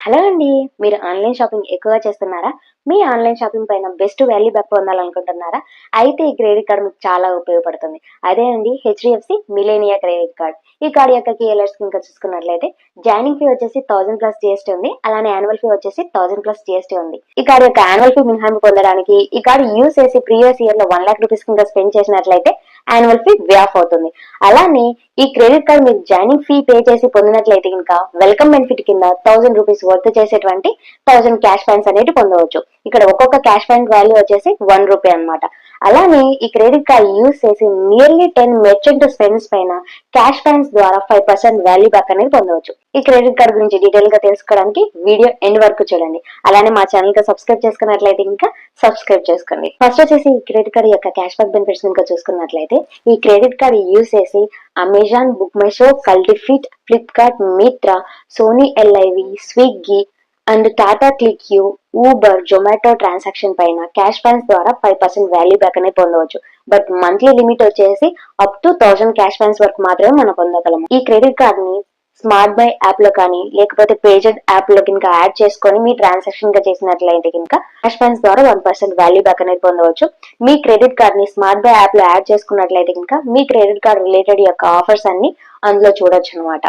Hello అండి. మీరు online shopping ఎక్కువగా చేస్తున్నారా? మీ ఆన్లైన్ షాపింగ్ పైన బెస్ట్ వాల్యూ బ్యాక్ పొందాలనుకుంటున్నారా? అయితే ఈ క్రెడిట్ కార్డ్ మీకు చాలా ఉపయోగపడుతుంది. అదే అండి హెచ్‌డిఎఫ్‌సి మిలేనియా క్రెడిట్ కార్డ్. ఈ కార్డ్ యొక్క కీ అలర్ట్స్ ఇంకా చూసుకున్నట్లయితే జాయినింగ్ ఫీ వచ్చేసి 1000 ప్లస్ జీఎస్టీ ఉంది. అలానే యాన్యువల్ ఫీ వచ్చేసి 1000 ప్లస్ జీఎస్టీ ఉంది. ఈ కార్డ్ యొక్క యాన్యువల్ ఫీ మినహాయింపు పొందడానికి ఈ కార్డ్ యూజ్ చేసి ప్రీవియస్ ఇయర్ లో 1 లక్ష రూపీస్ కింద స్పెండ్ చేసినట్లయితే యాన్యువల్ ఫీ వ్యాప్ అవుతుంది. అలానే ఈ క్రెడిట్ కార్డ్ మీరు జాయినింగ్ ఫీ పే చేసి పొందినట్లయితే ఇంకా వెల్కమ్ బెనిఫిట్ కింద 1000 రూపీస్ వర్త్ చేసేటువంటి 1000 క్యాష్ పాయింట్స్ అనేది పొందవచ్చు. ఇక్కడ ఒక్కొక్క క్యాష్ పాయింట్ వాల్యూ వచ్చేసి 1 రూపీ అనమాట. అలానే ఈ క్రెడిట్ కార్డ్ యూజ్ చేసి నియర్లీ 10 మెర్చెంట్ స్పెండ్స్ పైన క్యాష్ పాయింట్స్ ద్వారా 5% వాల్యూ బ్యాక్ అనేది పొందవచ్చు. ఈ క్రెడిట్ కార్డ్ గురించి డీటెయిల్ గా తెలుసుకోవడానికి వీడియో ఎండ్ వరకు చూడండి. అలానే మా ఛానల్ కి సబ్స్క్రైబ్ చేసుకున్నట్లయితే ఇంకా సబ్స్క్రైబ్ చేసుకోండి. ఫస్ట్ వచ్చేసి ఈ క్రెడిట్ కార్డ్ యొక్క క్యాష్ బ్యాక్ బెనిఫిట్స్ ఇంకా చూసుకున్నట్లయితే ఈ క్రెడిట్ కార్డ్ యూజ్ చేసి Amazon, Book My Show, Cultfit, Flipkart, Myntra, Sony LIV, Swiggy and Tata Cliq యూ, ఊబర్, జొమాటో ట్రాన్సాక్షన్ పైన క్యాష్ పాయింట్స్ ద్వారా 5% వాల్యూ బ్యాక్ అనేది పొందవచ్చు. బట్ మంత్లీ లిమిట్ వచ్చేసి అప్ టు 1000 క్యాష్ పాయింట్స్ వరకు మాత్రమే మనం పొందగలము. ఈ క్రెడిట్ కార్డ్ ని స్మార్ట్ బై యాప్ లో కానీ లేకపోతే పేజెడ్ యాప్ లో కనుక యాడ్ చేసుకొని మీ ట్రాన్సాక్షన్ గా చేసినట్లయితే కనుక క్యాష్ పాయింట్స్ ద్వారా 1% వాల్యూ బ్యాక్ అనేది పొందవచ్చు. మీ క్రెడిట్ కార్డ్ ని స్మార్ట్ బై యాప్ లో యాడ్ చేసుకున్నట్లయితే కనుక మీ క్రెడిట్ కార్డ్ రిలేటెడ్ యొక్క ఆఫర్స్ అన్ని అందులో చూడొచ్చు అనమాట.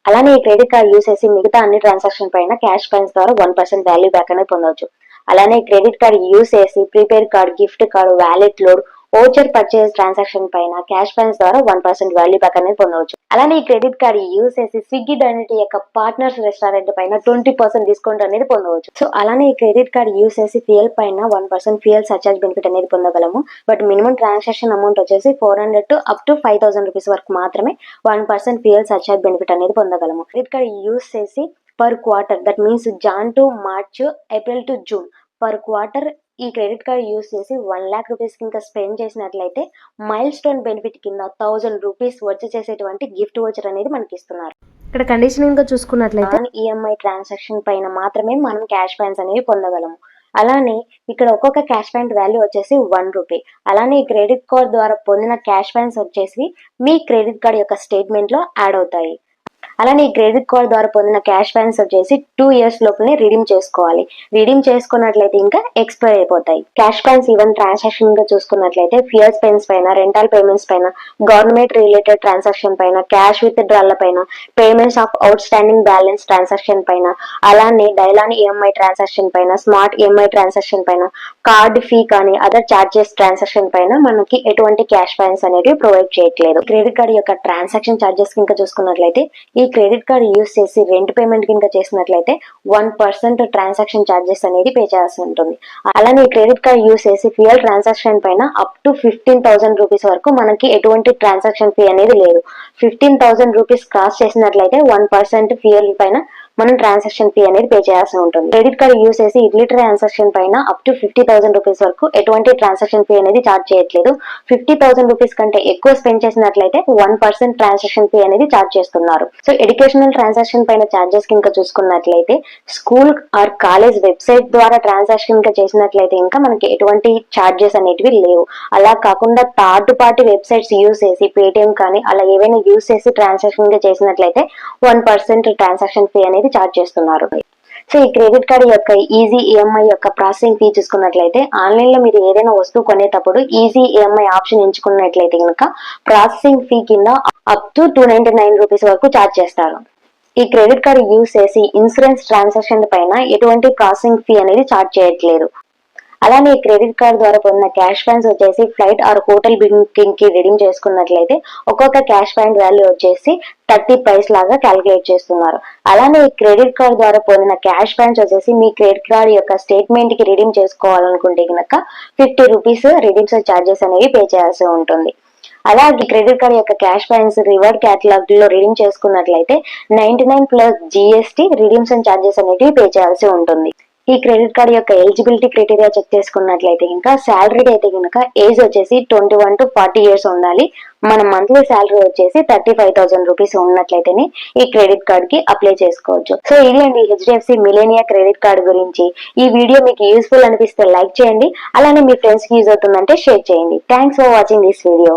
అలానే ఈ క్రెడిట్ కార్డ్ యూస్ చేసి మిగతా అన్ని ట్రాన్సాక్షన్ పైన క్యాష్ పాయింట్స్ ద్వారా 1% వాల్యూ బ్యాక్ అనేది పొందవచ్చు. అలానే క్రెడిట్ కార్డ్ యూస్ చేసి prepaid card, gift card, wallet load, voucher purchase transaction పైన క్యాష్ పాయింట్స్ ద్వారా 1% వాల్యూ బ్యాక్ అనేది పొందవచ్చు. అలానే ఈ క్రెడిట్ కార్డ్ యూస్ చేసి స్విగ్గీ డైనటీ యొక్క పార్ట్నర్స్ రెస్టారెంట్ పైన 20% డిస్కౌంట్ అనేది పొందవచ్చు. సో అలానే ఈ క్రెడిట్ కార్డ్ యూస్ చేసి ఫ్యూయల్ పైన 1% ఫ్యూయల్ సర్చార్జ్ బెనిఫిట్ అనేది పొందగలము. బట్ మినిమం ట్రాన్సాక్షన్ అమౌంట్ వచ్చేసి 400 to up to 5000 రూపీస్ వరకు మాత్రమే 1% ఫ్యూయల్ సర్చార్జ్ బెనిఫిట్ అనేది పొందగలము. క్రెడిట్ కార్డ్ యూస్ చేసి per quarter, that means Jan to March, April to June per quarter ఈ క్రెడిట్ కార్డ్ యూస్ చేసి 1 lakh రూపీస్ కింద spend చేసినట్లయితే మైల్ స్టోన్ బెనిఫిట్ కింద 1000 రూపీస్ వచ్చి చేసేటువంటి గిఫ్ట్ వోచర్ అనేది మనకి ఇస్తున్నారు. ఇక్కడ కండిషనింగ్ గా చూసుకున్నట్లయితే ఈఎంఐ ట్రాన్సాక్షన్ పైన మాత్రమే మనం క్యాష్ పాయింట్స్ అనేవి పొందగలము. అలానే ఇక్కడ ఒక్కొక్క క్యాష్ పాయింట్ వాల్యూ వచ్చేసి 1 రూపీ. అలానే ఈ క్రెడిట్ కార్డ్ ద్వారా పొందిన క్యాష్ పాయింట్స్ వచ్చేసి మీ క్రెడిట్ కార్డ్ యొక్క స్టేట్మెంట్ లో యాడ్ అవుతాయి. అలానే ఈ క్రెడిట్ కార్డ్ ద్వారా పొందిన క్యాష్ పాయింట్స్ వచ్చేసి 2 years లోపలనే రిడీమ్ చేసుకోవాలి. రిడీమ్ చేసుకున్నట్లయితే ఇంకా ఎక్స్పైర్ అయిపోతాయి. క్యాష్ పాయింట్స్ ఈవెన్ ట్రాన్సాక్షన్ గా చూసుకున్నట్లయితే ఫ్యూయల్ స్పెండ్స్ పైన, రెంటల్ పేమెంట్స్ పైన, గవర్నమెంట్ రిలేటెడ్ ట్రాన్సాక్షన్ పైన, క్యాష్ విత్ డ్రాల పైన, payments of out standing balance transaction పైన, అలానే డైలాన్ ఈఎంఐ ట్రాన్సాక్షన్ పైన, స్మార్ట్ ఈఎంఐ ట్రాన్సాక్షన్ పైన, కార్డ్ ఫీ కానీ అదర్ చార్జెస్ ట్రాన్సాక్షన్ పైన మనకి ఎటువంటి క్యాష్ పాయింట్స్ అనేవి ప్రొవైడ్ చేయట్లేదు. క్రెడిట్ కార్డ్ యొక్క ట్రాన్సాక్షన్ చార్జెస్ కింద చూసుకున్నట్లయితే ఈ క్రెడిట్ కార్డ్ యూస్ చేసి రెంట్ పేమెంట్ కింద చేసినట్లయితే 1% ట్రాన్సాక్షన్ చార్జెస్ అనేది పే చేయాల్సి ఉంటుంది. అలానే ఈ క్రెడిట్ కార్డ్ యూస్ చేసి ఫ్యూయల్ ట్రాన్సాక్షన్ పైన అప్ టు 15,000 రూపీస్ వరకు మనకి ఎటువంటి ట్రాన్సాక్షన్ ఫీ అనేది లేదు. 15,000 రూపీస్ క్రాస్ చేసినట్లయితే 1% ఫ్యూయల్ పైన మనం ట్రాన్సాక్షన్ ఫీ అనేది పే చేయాల్సి ఉంటుంది. క్రెడిట్ కార్డ్ యూస్ చేసి ఇడ్లీ ట్రాన్సాక్షన్ పైన అప్ టు 50,000 రూపీస్ వరకు ఎటువంటి ట్రాన్సాక్షన్ ఫీ అనేది చార్జ్ చేయట్లేదు. 50,000 రూపీస్ కంటే ఎక్కువ స్పెండ్ చేసినట్లయితే 1% ట్రాన్సాక్షన్ ఫీ అనేది చార్జ్ చేస్తున్నారు. సో ఎడ్యుకేషనల్ ట్రాన్సాక్షన్ పైన చార్జెస్ కింద చూసుకున్నట్లయితే స్కూల్ ఆర్ కాలేజ్ వెబ్సైట్ ద్వారా ట్రాన్సాక్షన్ గా చేసినట్లయితే ఇంకా మనకి ఎటువంటి చార్జెస్ అనేటివి లేవు. అలా కాకుండా థర్డ్ పార్టీ వెబ్సైట్స్ యూస్ చేసి పేటిఎం కానీ అలా ఏవైనా యూస్ చేసి ట్రాన్సాక్షన్ గా చేసినట్లయితే 1% ట్రాన్సాక్షన్ ఫీ అనేది చార్జ్ చేస్తున్నారు. సో ఈ క్రెడిట్ కార్డ్ యొక్క ఈజీ ఈఎంఐ యొక్క ప్రాసెసింగ్ ఫీ చూసుకున్నట్లయితే ఆన్లైన్ లో మీరు ఏదైనా వస్తువు కొనేటప్పుడు ఈజీ ఈఎంఐ ఆప్షన్ ఎంచుకున్నట్లయితే కనుక ప్రాసెసింగ్ ఫీ కింద అప్ టు 299 రూపీస్ వరకు చార్జ్ చేస్తారు. ఈ క్రెడిట్ కార్డ్ యూస్ చేసి ఇన్సూరెన్స్ ట్రాన్సాక్షన్ పైన ఎటువంటి ప్రాసెసింగ్ ఫీ అనేది చార్జ్ చేయట్లేదు. అలానే క్రెడిట్ కార్డ్ ద్వారా పొందిన క్యాష్ పాయింట్స్ వచ్చేసి ఫ్లైట్ ఆర్ హోటల్ బుకింగ్ కి రిడీమ్ చేసుకున్నట్లయితే ఒక్కొక్క క్యాష్ పాయింట్ వాల్యూ వచ్చేసి 30 పైస్ లాగా క్యాలిక్యులేట్ చేస్తున్నారు. అలానే క్రెడిట్ కార్డ్ ద్వారా పొందిన క్యాష్ పాయింట్స్ వచ్చేసి మీ క్రెడిట్ కార్డ్ యొక్క స్టేట్మెంట్ కి రిడీమ్ చేసుకోవాలనుకుంటే కనుక 50 రూపీస్ రిడీమ్స్ చార్జెస్ అనేవి పే చేయాల్సి ఉంటుంది. అలాగే క్రెడిట్ కార్డ్ యొక్క క్యాష్ పాయింట్స్ రివార్డ్ క్యాటలాగ్ లో రిడీమ్ చేసుకున్నట్లయితే 99 plus GST redeems and charges అనేవి పే చేయాల్సి ఉంటుంది. ఈ క్రెడిట్ కార్డ్ యొక్క ఎలిజిబిలిటీ క్రైటీరియా చెక్ చేసుకున్నట్లయితే ఇంకా శాలరీ అయితే కనుక ఏజ్ వచ్చేసి 21 to 40 years ఉండాలి. మన మంత్లీ శాలరీ వచ్చేసి 35,000 రూపీస్ ఉన్నట్లయితేనే ఈ క్రెడిట్ కార్డ్ కి అప్లై చేసుకోవచ్చు. సో ఇది అండి హెచ్డిఎఫ్సి మిలేనియా క్రెడిట్ కార్డ్ గురించి. ఈ వీడియో మీకు యూస్ఫుల్ అనిపిస్తే లైక్ చేయండి. అలానే మీ ఫ్రెండ్స్ కి యూజ్ అవుతుందంటే షేర్ చేయండి. Thanks for watching this video.